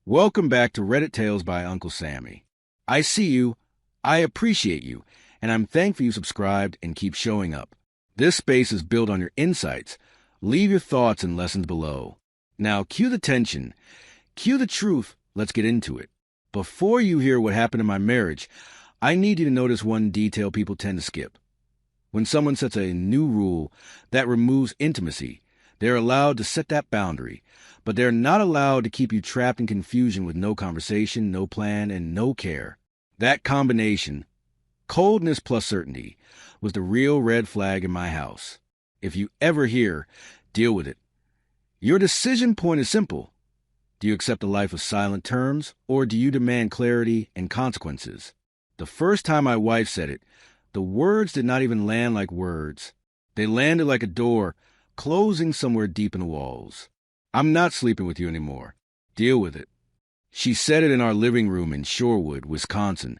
Welcome back to Reddit Tales by Uncle Sammy. I see you, I appreciate you, and I'm thankful you subscribed and keep showing up. This space is built on your insights. Leave your thoughts and lessons below. Now, cue the tension. Cue the truth. Let's get into it. Before you hear what happened in my marriage, I need you to notice one detail people tend to skip. When someone sets a new rule that removes intimacy, they're allowed to set that boundary, but they're not allowed to keep you trapped in confusion with no conversation, no plan, and no care. That combination, coldness plus certainty, was the real red flag in my house. If you ever hear, deal with it. Your decision point is simple. Do you accept a life of silent terms, or do you demand clarity and consequences? The first time my wife said it, the words did not even land like words. They landed like a door, closing somewhere deep in the walls. I'm not sleeping with you anymore. Deal with it. She said it in our living room in Shorewood, Wisconsin,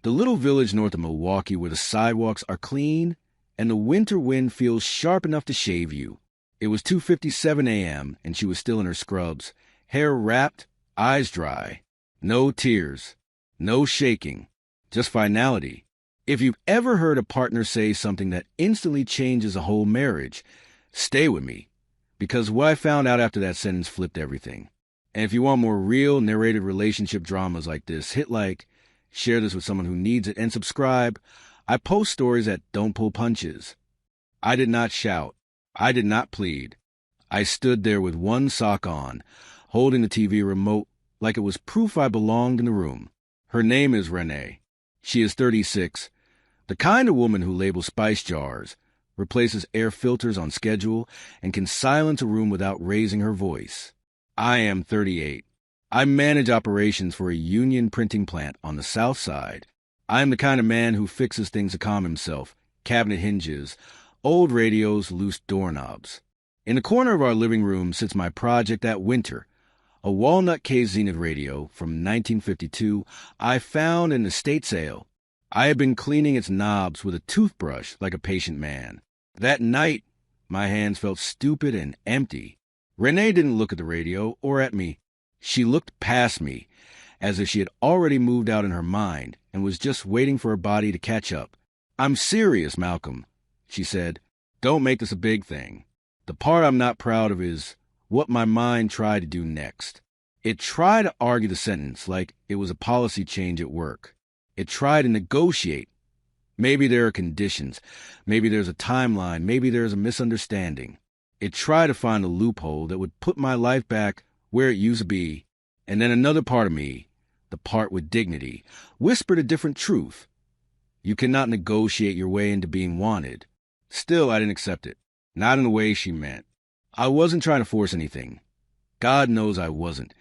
the little village north of Milwaukee where the sidewalks are clean and the winter wind feels sharp enough to shave you. It was 2:57 a.m. and she was still in her scrubs, hair wrapped, eyes dry. No tears, no shaking, just finality. If you've ever heard a partner say something that instantly changes a whole marriage, stay with me, because what I found out after that sentence flipped everything. And if you want more real, narrated relationship dramas like this, hit like, share this with someone who needs it, and subscribe. I post stories that don't pull punches. I did not shout. I did not plead. I stood there with one sock on, holding the TV remote like it was proof I belonged in the room. Her name is Renée. She is 36, the kind of woman who labels spice jars, replaces air filters on schedule, and can silence a room without raising her voice. I am 38. I manage operations for a union printing plant on the south side. I am the kind of man who fixes things to calm himself, cabinet hinges, old radios, loose doorknobs. In the corner of our living room sits my project that winter, a walnut case Zenith radio from 1952 I found in an estate sale. I had been cleaning its knobs with a toothbrush like a patient man. That night, my hands felt stupid and empty. Renée didn't look at the radio or at me. She looked past me, as if she had already moved out in her mind and was just waiting for her body to catch up. "I'm serious, Malcolm," she said. "Don't make this a big thing." The part I'm not proud of is what my mind tried to do next. It tried to argue the sentence like it was a policy change at work. It tried to negotiate. Maybe there are conditions. Maybe there's a timeline. Maybe there's a misunderstanding. It tried to find a loophole that would put my life back where it used to be. And then another part of me, the part with dignity, whispered a different truth. You cannot negotiate your way into being wanted. Still, I didn't accept it. Not in the way she meant. I wasn't trying to force anything. God knows I wasn't.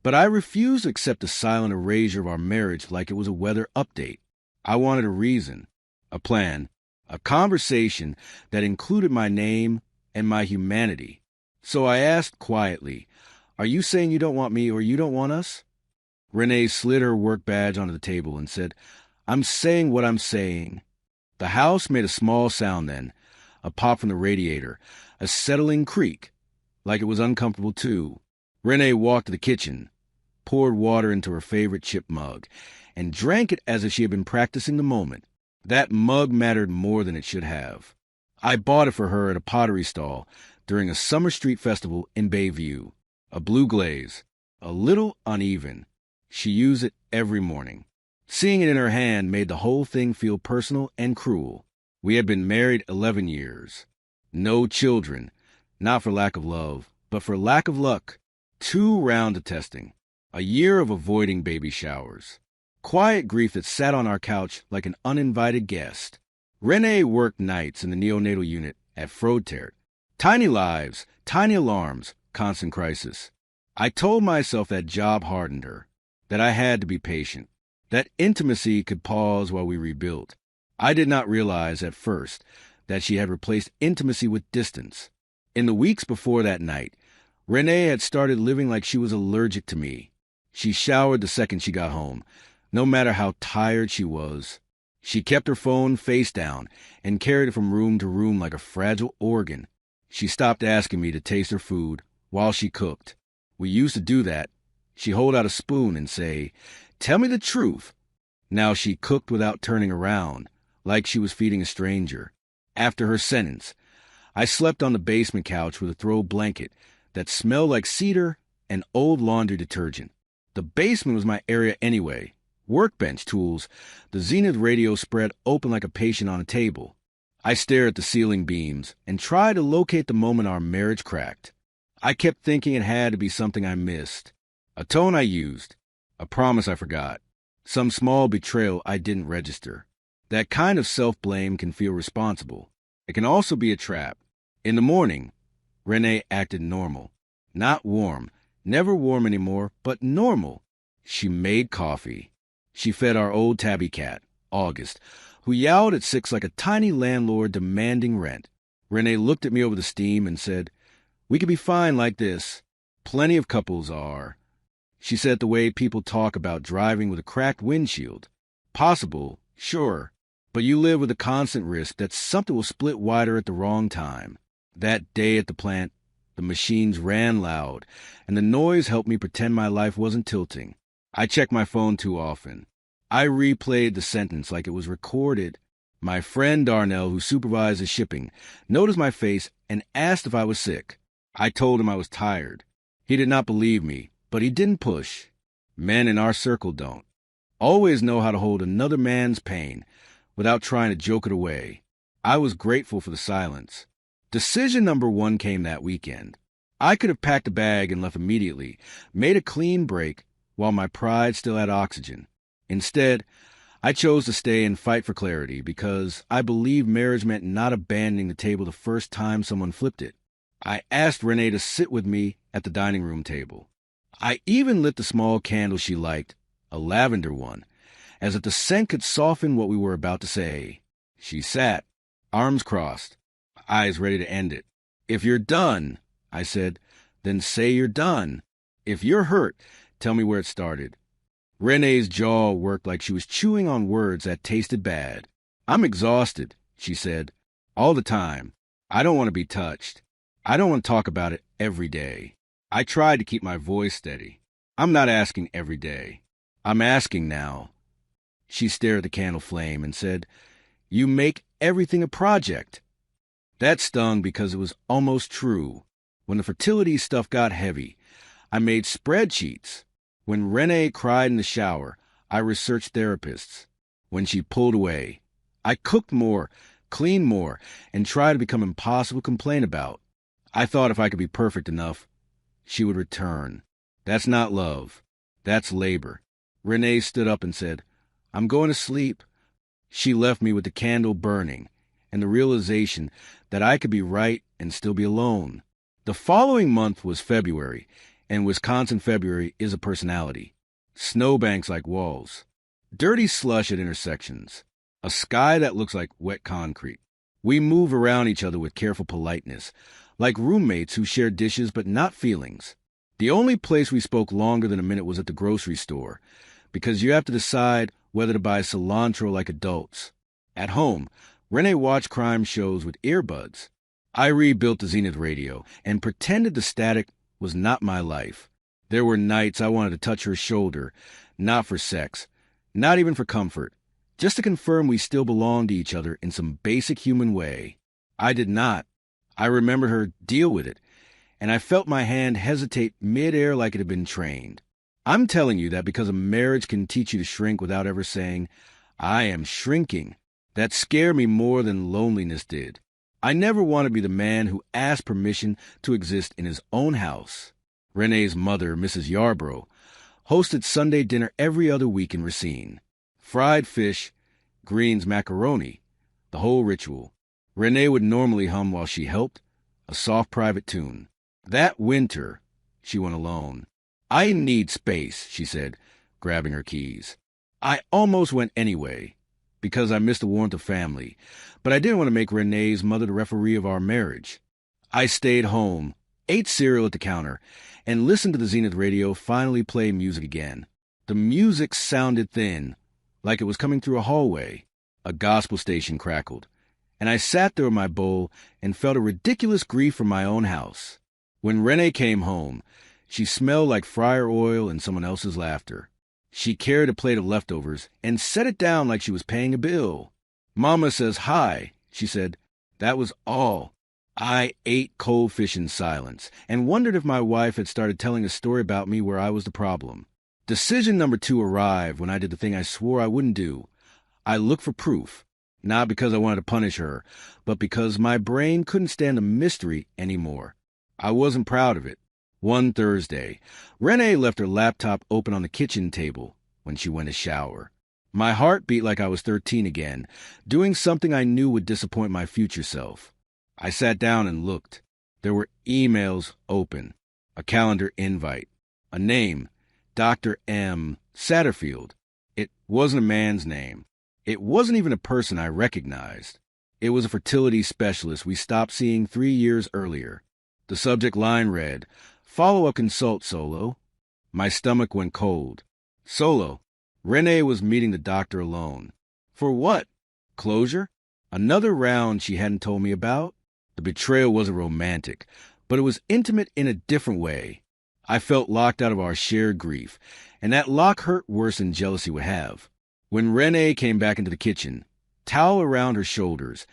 But I refused to accept the silent erasure of our marriage like it was a weather update. I wanted a reason, a plan, a conversation that included my name and my humanity. So I asked quietly, "Are you saying you don't want me or you don't want us?" Renée slid her work badge onto the table and said, "I'm saying what I'm saying." The house made a small sound then, a pop from the radiator, a settling creak, like it was uncomfortable too. Renée walked to the kitchen, poured water into her favorite chip mug, and drank it as if she had been practicing the moment. That mug mattered more than it should have. I bought it for her at a pottery stall during a summer street festival in Bayview. A blue glaze, a little uneven. She used it every morning. Seeing it in her hand made the whole thing feel personal and cruel. We had been married 11 years. No children, not for lack of love, but for lack of luck. 2 rounds of testing. A year of avoiding baby showers. Quiet grief that sat on our couch like an uninvited guest. Renée worked nights in the neonatal unit at Frodtert. Tiny lives, tiny alarms, constant crisis. I told myself that job hardened her, that I had to be patient, that intimacy could pause while we rebuilt. I did not realize at first that she had replaced intimacy with distance. In the weeks before that night, Renée had started living like she was allergic to me. She showered the second she got home, no matter how tired she was. She kept her phone face down and carried it from room to room like a fragile organ. She stopped asking me to taste her food while she cooked. We used to do that. She'd hold out a spoon and say, "Tell me the truth." Now she cooked without turning around, like she was feeding a stranger. After her sentence, I slept on the basement couch with a throw blanket that smelled like cedar and old laundry detergent. The basement was my area anyway. Workbench tools, the Zenith radio spread open like a patient on a table. I stared at the ceiling beams and tried to locate the moment our marriage cracked. I kept thinking it had to be something I missed. A tone I used. A promise I forgot. Some small betrayal I didn't register. That kind of self-blame can feel responsible. It can also be a trap. In the morning, Renée acted normal. Not warm. Never warm anymore, but normal. She made coffee. She fed our old tabby cat, August, who yowled at 6 like a tiny landlord demanding rent. Renée looked at me over the steam and said, "We could be fine like this. Plenty of couples are." She said the way people talk about driving with a cracked windshield. Possible, sure, but you live with a constant risk that something will split wider at the wrong time. That day at the plant, the machines ran loud, and the noise helped me pretend my life wasn't tilting. I checked my phone too often. I replayed the sentence like it was recorded. My friend Darnell, who supervised the shipping, noticed my face and asked if I was sick. I told him I was tired. He did not believe me, but he didn't push. Men in our circle don't. Always know how to hold another man's pain without trying to joke it away. I was grateful for the silence. Decision number 1 came that weekend. I could have packed a bag and left immediately, made a clean break while my pride still had oxygen. Instead, I chose to stay and fight for clarity because I believed marriage meant not abandoning the table the first time someone flipped it. I asked Renée to sit with me at the dining room table. I even lit the small candle she liked, a lavender one, as if the scent could soften what we were about to say. She sat, arms crossed, eyes ready to end it. "If you're done," I said, "then say you're done. If you're hurt, tell me where it started." Renée's jaw worked like she was chewing on words that tasted bad. "I'm exhausted," she said, "all the time. I don't want to be touched. I don't want to talk about it every day." I tried to keep my voice steady. "I'm not asking every day. I'm asking now." She stared at the candle flame and said, "You make everything a project." That stung because it was almost true. When the fertility stuff got heavy, I made spreadsheets. When Renée cried in the shower, I researched therapists. When she pulled away, I cooked more, cleaned more, and tried to become impossible to complain about. I thought if I could be perfect enough, she would return. That's not love. That's labor. Renée stood up and said, "I'm going to sleep." She left me with the candle burning and the realization that I could be right and still be alone. The following month was February, and Wisconsin February is a personality. Snowbanks like walls. Dirty slush at intersections. A sky that looks like wet concrete. We move around each other with careful politeness, like roommates who share dishes but not feelings. The only place we spoke longer than a minute was at the grocery store, because you have to decide whether to buy cilantro like adults. At home, Renée watched crime shows with earbuds. I rebuilt the Zenith radio and pretended the static was not my life. There were nights I wanted to touch her shoulder, not for sex, not even for comfort, just to confirm we still belonged to each other in some basic human way. I did not. I remembered her deal with it, and I felt my hand hesitate mid-air like it had been trained. I'm telling you that because a marriage can teach you to shrink without ever saying, "I am shrinking." That scared me more than loneliness did. I never wanted to be the man who asked permission to exist in his own house. Renée's mother, Mrs. Yarborough, hosted Sunday dinner every other week in Racine. Fried fish, greens, macaroni, the whole ritual. Renée would normally hum while she helped, a soft private tune. That winter, she went alone. "I need space," she said, grabbing her keys. I almost went anyway, because I missed the warmth of family, but I didn't want to make Renée's mother the referee of our marriage. I stayed home, ate cereal at the counter, and listened to the Zenith radio finally play music again. The music sounded thin, like it was coming through a hallway. A gospel station crackled, and I sat there with my bowl and felt a ridiculous grief from my own house. When Renée came home, She smelled like fryer oil and someone else's laughter. She carried a plate of leftovers and set it down like she was paying a bill. Mama says hi, she said. That was all. I ate cold fish in silence and wondered if my wife had started telling a story about me where I was the problem. Decision number 2 arrived when I did the thing I swore I wouldn't do. I looked for proof, not because I wanted to punish her, but because my brain couldn't stand the mystery anymore. I wasn't proud of it. One Thursday, Renée left her laptop open on the kitchen table when she went to shower. My heart beat like I was 13 again, doing something I knew would disappoint my future self. I sat down and looked. There were emails open, a calendar invite, a name, Dr. M. Satterfield. It wasn't a man's name. It wasn't even a person I recognized. It was a fertility specialist we stopped seeing 3 years earlier. The subject line read, "Follow-up consult, Solo." My stomach went cold. Solo. Renée was meeting the doctor alone. For what? Closure? Another round she hadn't told me about? The betrayal wasn't romantic, but it was intimate in a different way. I felt locked out of our shared grief, and that lock hurt worse than jealousy would have. When Renée came back into the kitchen, towel around her shoulders,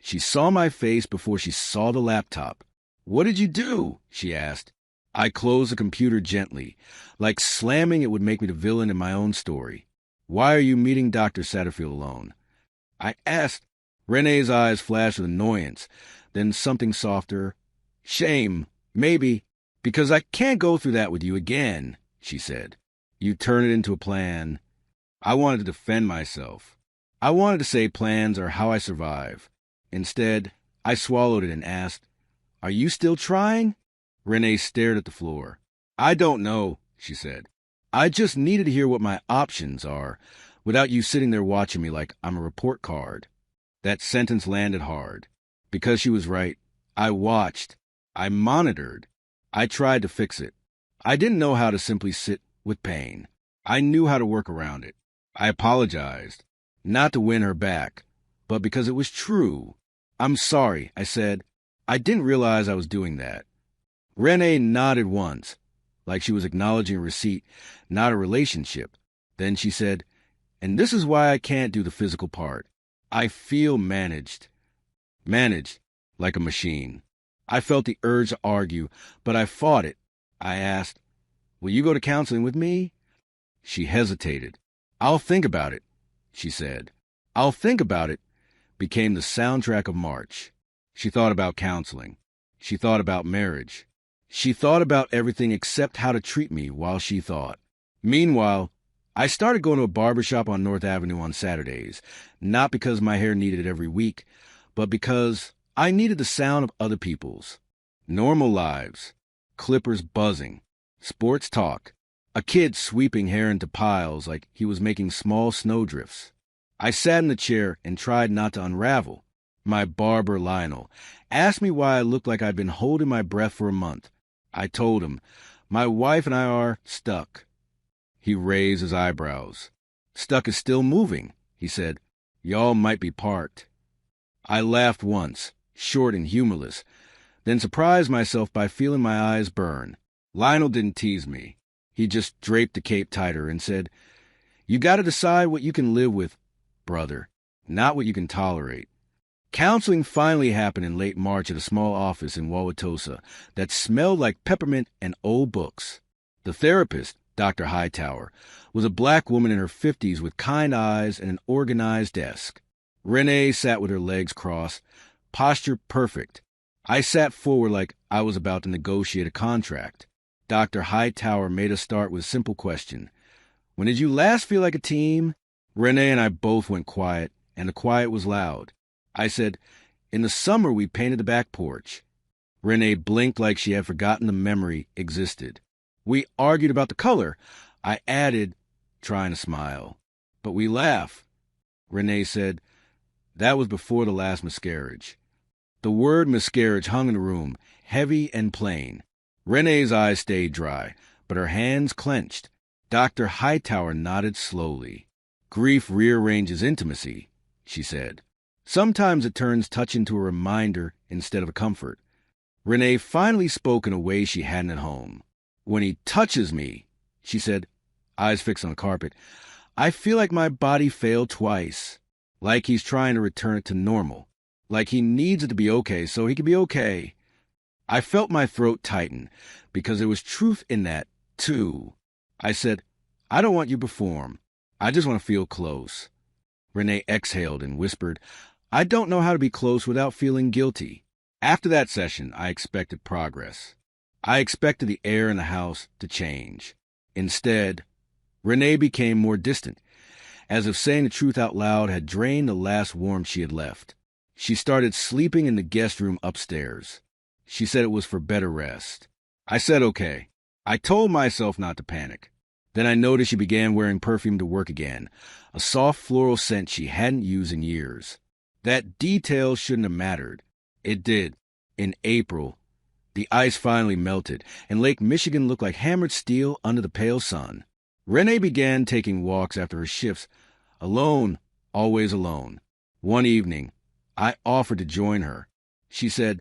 she saw my face before she saw the laptop. "What did you do?" she asked. I closed the computer gently, like slamming it would make me the villain in my own story. "Why are you meeting Dr. Satterfield alone?" I asked. Renée's eyes flashed with annoyance, then something softer. "Shame, maybe, because I can't go through that with you again," she said. "You turn it into a plan." I wanted to defend myself. I wanted to say plans are how I survive. Instead, I swallowed it and asked, "Are you still trying?" Renée stared at the floor. "I don't know," she said. "I just needed to hear what my options are, without you sitting there watching me like I'm a report card." That sentence landed hard. Because she was right, I watched. I monitored. I tried to fix it. I didn't know how to simply sit with pain. I knew how to work around it. I apologized, not to win her back, but because it was true. "I'm sorry," I said. "I didn't realize I was doing that." Renée nodded once, like she was acknowledging a receipt, not a relationship. Then she said, "And this is why I can't do the physical part. I feel managed." Managed, like a machine. I felt the urge to argue, but I fought it. I asked, "Will you go to counseling with me?" She hesitated. "I'll think about it," she said. "I'll think about it" became the soundtrack of March. She thought about counseling. She thought about marriage. She thought about everything except how to treat me while she thought. Meanwhile, I started going to a barbershop on North Avenue on Saturdays, not because my hair needed it every week, but because I needed the sound of other people's. Normal lives, clippers buzzing, sports talk, a kid sweeping hair into piles like he was making small snowdrifts. I sat in the chair and tried not to unravel. My barber, Lionel, asked me why I looked like I'd been holding my breath for a month. I told him, "My wife and I are stuck." He raised his eyebrows. "Stuck is still moving," he said. "Y'all might be parked." I laughed once, short and humorless, then surprised myself by feeling my eyes burn. Lionel didn't tease me. He just draped the cape tighter and said, "You gotta decide what you can live with, brother, not what you can tolerate." Counseling finally happened in late March at a small office in Wauwatosa that smelled like peppermint and old books. The therapist, Dr. Hightower, was a black woman in her 50s with kind eyes and an organized desk. Renée sat with her legs crossed, posture perfect. I sat forward like I was about to negotiate a contract. Dr. Hightower made us start with a simple question. "When did you last feel like a team?" Renée and I both went quiet, and the quiet was loud. I said, "In the summer we painted the back porch." Renée blinked like she had forgotten the memory existed. "We argued about the color," I added, trying to smile. "But we laugh." Renée said, "That was before the last miscarriage." The word miscarriage hung in the room, heavy and plain. Renée's eyes stayed dry, but her hands clenched. Dr. Hightower nodded slowly. "Grief rearranges intimacy," she said. "Sometimes it turns touch into a reminder instead of a comfort." Renée finally spoke in a way she hadn't at home. When he touches me, she said, eyes fixed on the carpet, I feel like my body failed twice. Like he's trying to return it to normal. Like he needs it to be okay so he can be okay. I felt my throat tighten because there was truth in that, too. I said, I don't want you to perform. I just want to feel close. Renee exhaled and whispered, I don't know how to be close without feeling guilty. After that session, I expected progress. I expected the air in the house to change. Instead, Renee became more distant, as if saying the truth out loud had drained the last warmth she had left. She started sleeping in the guest room upstairs. She said it was for better rest. I said okay. I told myself not to panic. Then I noticed she began wearing perfume to work again, a soft floral scent she hadn't used in years. That detail shouldn't have mattered. It did. In April, the ice finally melted, and Lake Michigan looked like hammered steel under the pale sun. Renee began taking walks after her shifts, alone, always alone. One evening, I offered to join her. She said,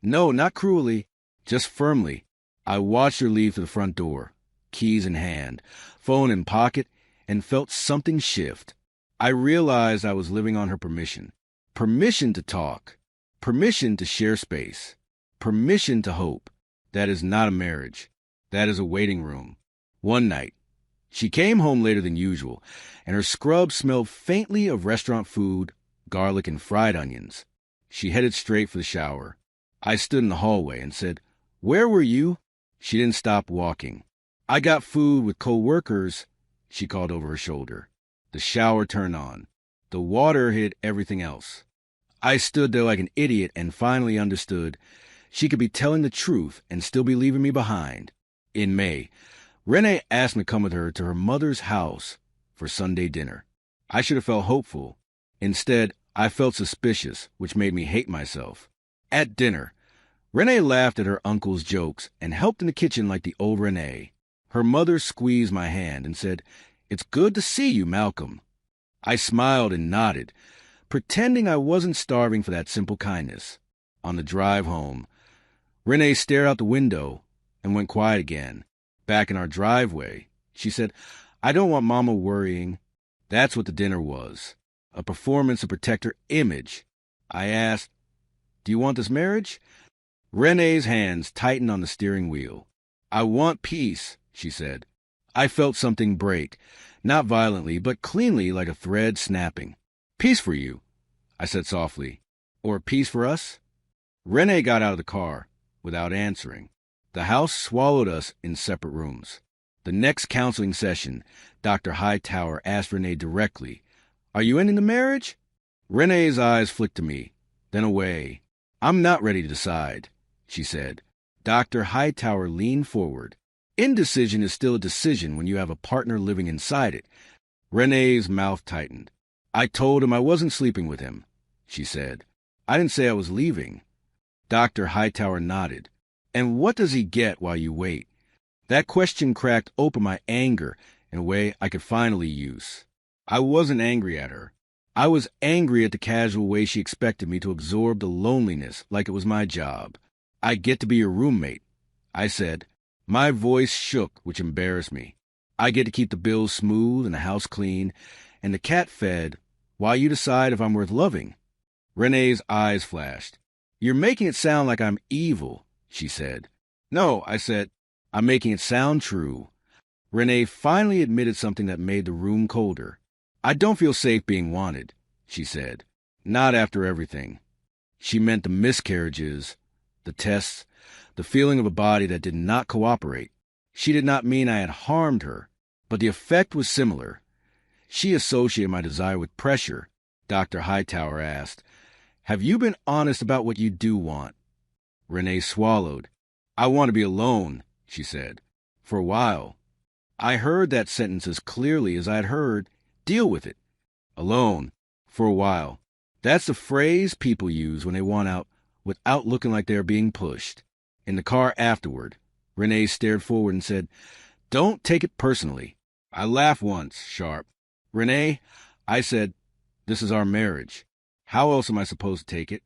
no, not cruelly, just firmly. I watched her leave to the front door, keys in hand, phone in pocket, and felt something shift. I realized I was living on her permission. Permission to talk. Permission to share space. Permission to hope. That is not a marriage. That is a waiting room. One night, she came home later than usual, and her scrub smelled faintly of restaurant food, garlic, and fried onions. She headed straight for the shower. I stood in the hallway and said, where were you? She didn't stop walking. I got food with co-workers, she called over her shoulder. The shower turned on. The water hid everything else. I stood there like an idiot and finally understood she could be telling the truth and still be leaving me behind. In May, Renee asked me to come with her to her mother's house for Sunday dinner. I should have felt hopeful. Instead, I felt suspicious, which made me hate myself. At dinner, Renee laughed at her uncle's jokes and helped in the kitchen like the old Renee. Her mother squeezed my hand and said, it's good to see you, Malcolm. I smiled and nodded, pretending I wasn't starving for that simple kindness. On the drive home, Renee stared out the window and went quiet again. Back in our driveway, she said, I don't want Mama worrying. That's what the dinner was, a performance to protect her image. I asked, do you want this marriage? Renee's hands tightened on the steering wheel. I want peace, she said. I felt something break, not violently, but cleanly like a thread snapping. Peace for you, I said softly. Or peace for us? Renee got out of the car without answering. The house swallowed us in separate rooms. The next counseling session, Dr. Hightower asked Renee directly, are you ending the marriage? Renee's eyes flicked to me, then away. I'm not ready to decide, she said. Dr. Hightower leaned forward. Indecision is still a decision when you have a partner living inside it. Renee's mouth tightened. I told him I wasn't sleeping with him, she said. I didn't say I was leaving. Dr. Hightower nodded. And what does he get while you wait? That question cracked open my anger in a way I could finally use. I wasn't angry at her. I was angry at the casual way she expected me to absorb the loneliness like it was my job. I get to be your roommate, I said. My voice shook, which embarrassed me. I get to keep the bills smooth and the house clean and the cat fed while you decide if I'm worth loving. Renee's eyes flashed. You're making it sound like I'm evil, she said. No, I said, I'm making it sound true. Renee finally admitted something that made the room colder. I don't feel safe being wanted, she said. Not after everything. She meant the miscarriages, the tests, the feeling of a body that did not cooperate. She did not mean I had harmed her, but the effect was similar. She associated my desire with pressure. Dr. Hightower asked, have you been honest about what you do want? Renee swallowed. I want to be alone, she said. For a while. I heard that sentence as clearly as I had heard, deal with it. Alone. For a while. That's the phrase people use when they want out without looking like they are being pushed. In the car afterward, Renee stared forward and said, don't take it personally. I laughed once, sharp. Renee, I said, this is our marriage. How else am I supposed to take it?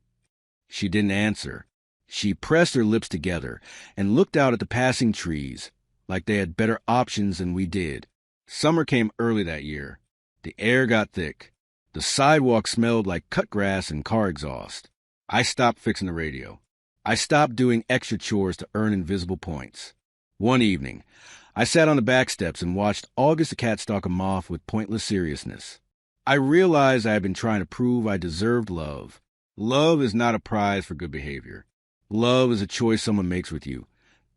She didn't answer. She pressed her lips together and looked out at the passing trees, like they had better options than we did. Summer came early that year. The air got thick. The sidewalk smelled like cut grass and car exhaust. I stopped fixing the radio. I stopped doing extra chores to earn invisible points. One evening, I sat on the back steps and watched August the cat stalk a moth with pointless seriousness. I realized I had been trying to prove I deserved love. Love is not a prize for good behavior. Love is a choice someone makes with you,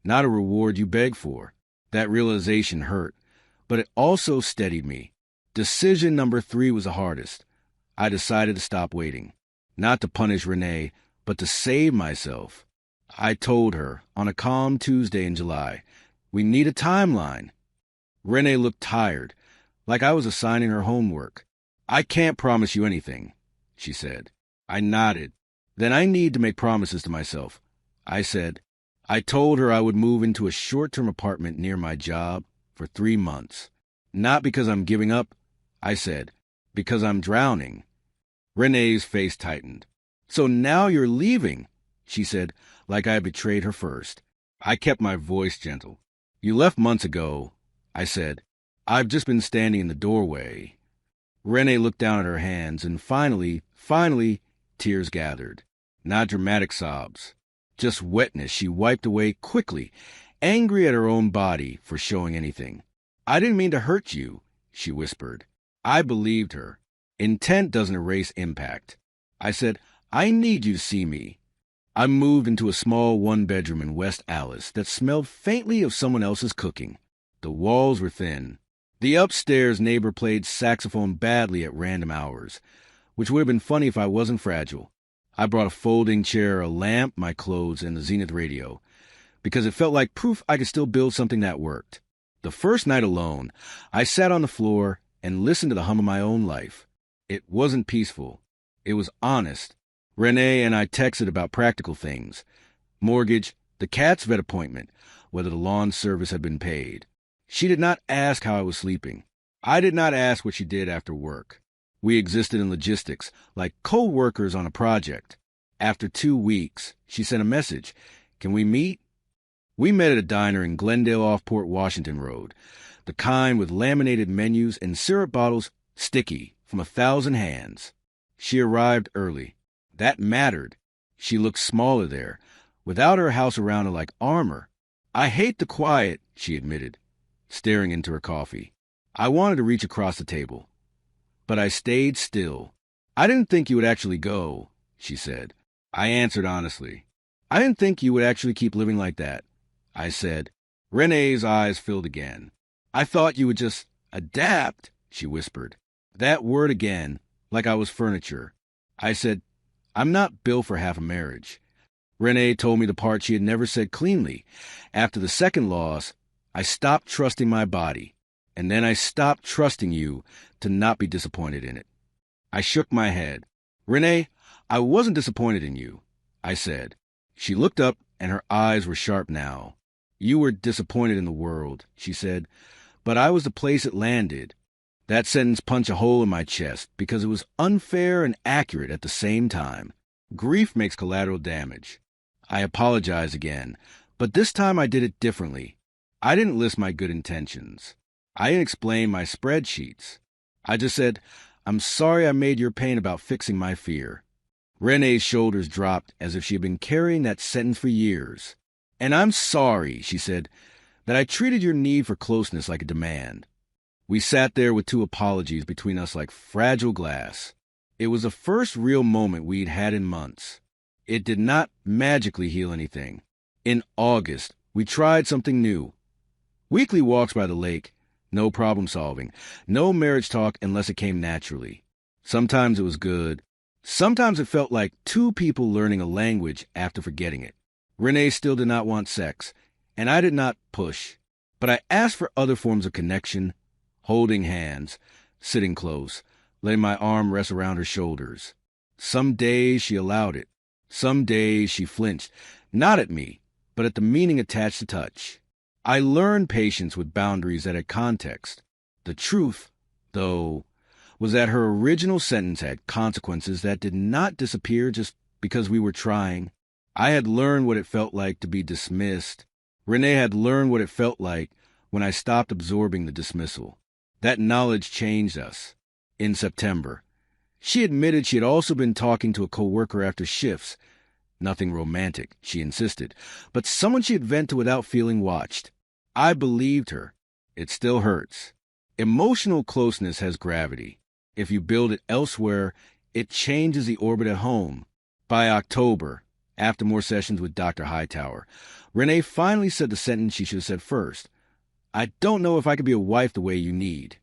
not a reward you beg for. That realization hurt, but it also steadied me. Decision number 3 was the hardest. I decided to stop waiting, not to punish Renee, but to save myself. I told her, on a calm Tuesday in July, we need a timeline. Renee looked tired, like I was assigning her homework. I can't promise you anything, she said. I nodded. Then I need to make promises to myself, I said. I told her I would move into a short-term apartment near my job for 3 months. Not because I'm giving up, I said, because I'm drowning. Renee's face tightened. So now you're leaving, she said, like I had betrayed her first. I kept my voice gentle. You left months ago, I said. I've just been standing in the doorway. Renee looked down at her hands, and finally, tears gathered. Not dramatic sobs. Just wetness she wiped away quickly, angry at her own body for showing anything. I didn't mean to hurt you, she whispered. I believed her. Intent doesn't erase impact. I said, I need you to see me. I moved into a small one-bedroom in West Allis that smelled faintly of someone else's cooking. The walls were thin. The upstairs neighbor played saxophone badly at random hours, which would have been funny if I wasn't fragile. I brought a folding chair, a lamp, my clothes, and the Zenith radio, because it felt like proof I could still build something that worked. The first night alone, I sat on the floor and listened to the hum of my own life. It wasn't peaceful. It was honest. Renee and I texted about practical things. Mortgage, the cat's vet appointment, whether the lawn service had been paid. She did not ask how I was sleeping. I did not ask what she did after work. We existed in logistics, like co-workers on a project. After 2 weeks, she sent a message. Can we meet? We met at a diner in Glendale off Port Washington Road, the kind with laminated menus and syrup bottles sticky from 1,000 hands. She arrived early. That mattered. She looked smaller there, without her house around her like armor. I hate the quiet, she admitted, staring into her coffee. I wanted to reach across the table, but I stayed still. I didn't think you would actually go, she said. I answered honestly. I didn't think you would actually keep living like that, I said. Renee's eyes filled again. I thought you would just adapt, she whispered. That word again, like I was furniture. I said, I'm not built for half a marriage. Renee told me the part she had never said cleanly. After the second loss, I stopped trusting my body, and then I stopped trusting you to not be disappointed in it. I shook my head. Renee, I wasn't disappointed in you, I said. She looked up, and her eyes were sharp now. You were disappointed in the world, she said, but I was the place it landed. That sentence punched a hole in my chest because it was unfair and accurate at the same time. Grief makes collateral damage. I apologized again, but this time I did it differently. I didn't list my good intentions. I didn't explain my spreadsheets. I just said, I'm sorry I made your pain about fixing my fear. Renee's shoulders dropped as if she had been carrying that sentence for years. And I'm sorry, she said, that I treated your need for closeness like a demand. We sat there with 2 apologies between us like fragile glass. It was the first real moment we'd had in months. It did not magically heal anything. In August, we tried something new. Weekly walks by the lake, no problem solving, no marriage talk unless it came naturally. Sometimes it was good. Sometimes it felt like 2 people learning a language after forgetting it. Renee still did not want sex, and I did not push. But I asked for other forms of connection, holding hands, sitting close, letting my arm rest around her shoulders. Some days she allowed it. Some days she flinched, not at me, but at the meaning attached to touch. I learned patience with boundaries that had context. The truth, though, was that her original sentence had consequences that did not disappear just because we were trying. I had learned what it felt like to be dismissed. Renee had learned what it felt like when I stopped absorbing the dismissal. That knowledge changed us. In September, she admitted she had also been talking to a coworker after shifts. Nothing romantic, she insisted, but someone she had vent to without feeling watched. I believed her. It still hurts. Emotional closeness has gravity. If you build it elsewhere, it changes the orbit at home. By October, after more sessions with Dr. Hightower, Renée finally said the sentence she should have said first. I don't know if I could be a wife the way you need.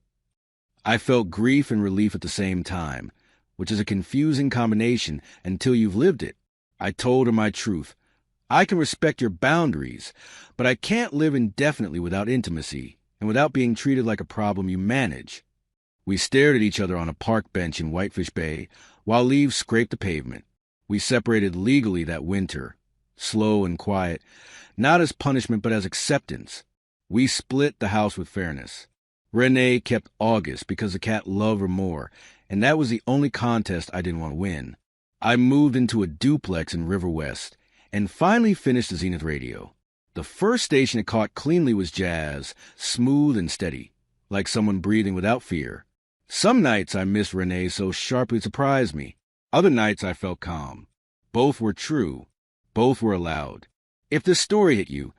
I felt grief and relief at the same time, which is a confusing combination until you've lived it. I told her my truth. I can respect your boundaries, but I can't live indefinitely without intimacy and without being treated like a problem you manage. We stared at each other on a park bench in Whitefish Bay while leaves scraped the pavement. We separated legally that winter, slow and quiet, not as punishment but as acceptance. We split the house with fairness. Renée kept August because the cat loved her more, and that was the only contest I didn't want to win. I moved into a duplex in River West and finally finished the Zenith radio. The first station it caught cleanly was jazz, smooth and steady, like someone breathing without fear. Some nights I missed Renée so sharply it surprised me. Other nights I felt calm. Both were true. Both were allowed. If this story hit you,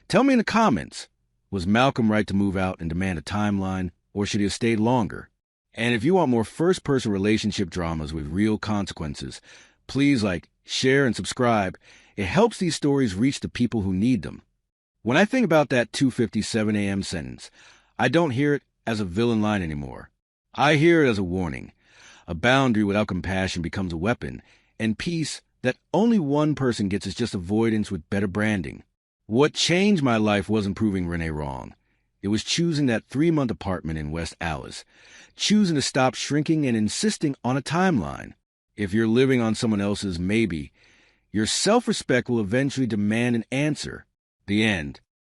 tell me in the comments. Was Malcolm right to move out and demand a timeline, or should he have stayed longer? And if you want more first-person relationship dramas with real consequences, please like, share, and subscribe. It helps these stories reach the people who need them. When I think about that 2:57 a.m. sentence, I don't hear it as a villain line anymore. I hear it as a warning. A boundary without compassion becomes a weapon, and peace that only one person gets is just avoidance with better branding. What changed my life wasn't proving Renée wrong. It was choosing that 3-month apartment in West Allis, choosing to stop shrinking and insisting on a timeline. If you're living on someone else's maybe, your self-respect will eventually demand an answer. The end.